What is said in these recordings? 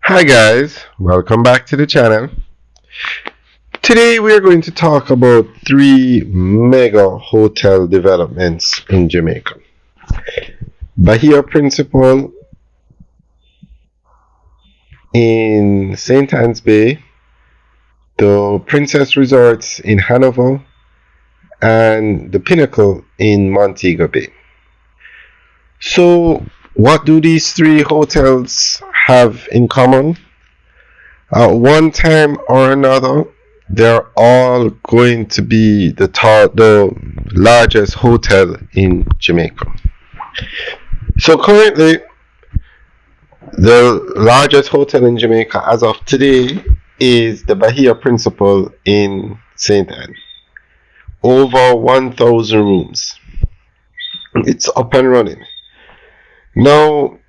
Hi guys, welcome back to the channel. Today we are going to talk about three mega hotel developments in Jamaica. Bahia Principal in St. Anne's Bay, the Princess Resorts in Hanover, and the Pinnacle in Montego Bay. So what do these three hotels have in common? At one time or another, they're all going to be the largest hotel in Jamaica. So currently, the largest hotel in Jamaica as of today is the Bahia Principal in St. Anne. Over 1,000 rooms. It's up and running. Now,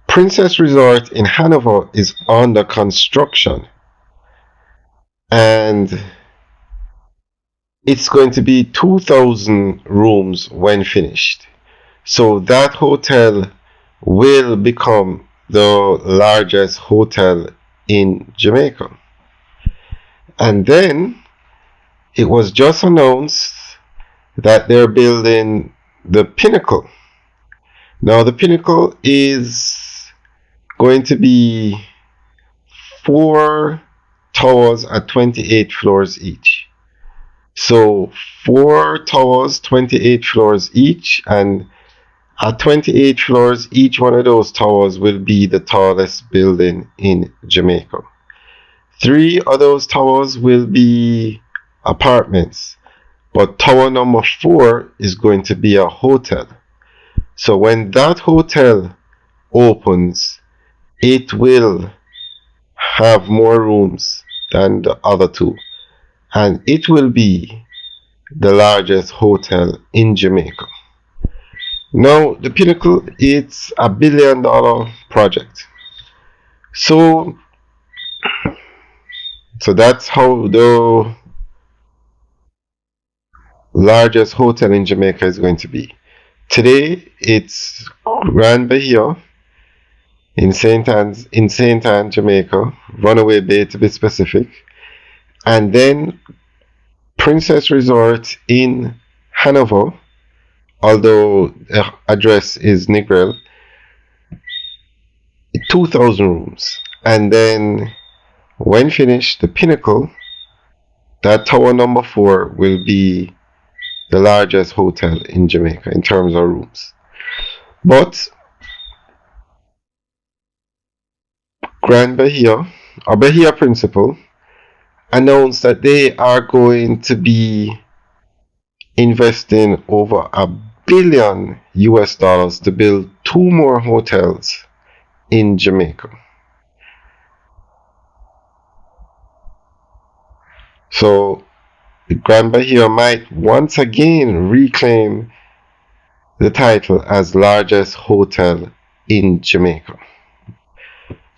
Princess Resort in Hanover is under construction, and it's going to be 2,000 rooms when finished. So that hotel will become the largest hotel in Jamaica. And then it was just announced that they're building the Pinnacle. Now the Pinnacle is going to be 4 towers at 28 floors each. So 4 towers, 28 floors each, and at 28 floors, each one of those towers will be the tallest building in Jamaica. 3 of those towers will be apartments, but tower number 4 is going to be a hotel. So when that hotel opens, it will have more rooms than the other 2, and it will be the largest hotel in Jamaica. Now the Pinnacle, it's a $1 billion project. So that's how the largest hotel in Jamaica is going to be. Today it's Grand Bahia in St. Anne, Jamaica, Runaway Bay to be specific, and then Princess Resort in Hanover, although the address is Negril, 2,000 rooms. And then when finished, the Pinnacle, that tower number 4, will be the largest hotel in Jamaica in terms of rooms. But Grand Bahia, or Bahia Principal, announced that they are going to be investing over $1 billion to build 2 more hotels in Jamaica. So Grand Bahia might once again reclaim the title as largest hotel in Jamaica.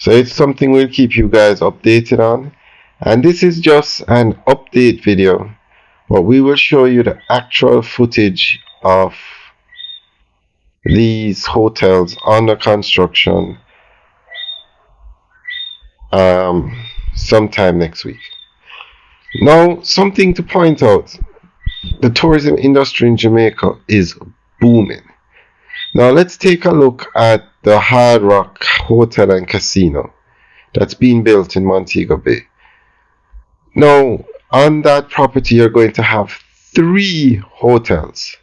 So it's something we'll keep you guys updated on. And this is just an update video, but we will show you the actual footage of these hotels under construction sometime next week. Now, something to point out, the tourism industry in Jamaica is booming. Now let's take a look at the Hard Rock Hotel and Casino that's being built in Montego Bay. Now, on that property, you're going to have 3 hotels.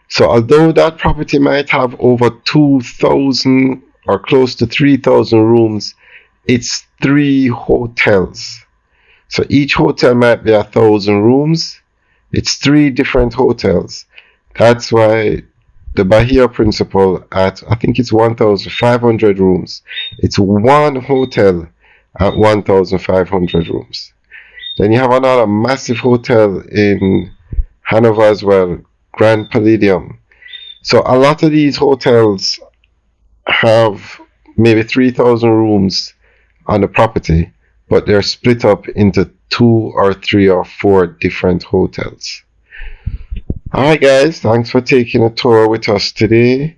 So although that property might have over 2,000 or close to 3,000 rooms, it's 3 hotels. So each hotel might be 1,000 rooms. It's 3 different hotels. That's why the Bahia Principal at, I think it's 1,500 rooms. It's 1 hotel at 1,500 rooms. Then you have another massive hotel in Hanover as well, Grand Palladium. So a lot of these hotels have maybe 3,000 rooms on the property, but they're split up into 2 or 3 or 4 different hotels. Alright guys, thanks for taking a tour with us today.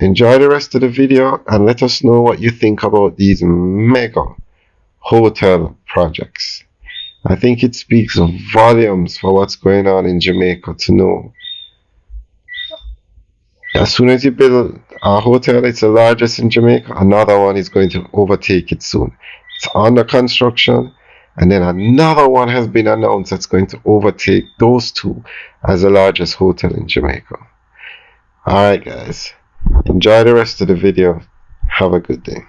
Enjoy the rest of the video and let us know what you think about these mega hotel projects. I think it speaks volumes for what's going on in Jamaica to know. As soon as you build a hotel, it's the largest in Jamaica, another one is going to overtake it soon. It's under construction, and then another one has been announced that's going to overtake those two as the largest hotel in Jamaica. Alright guys, enjoy the rest of the video. Have a good day.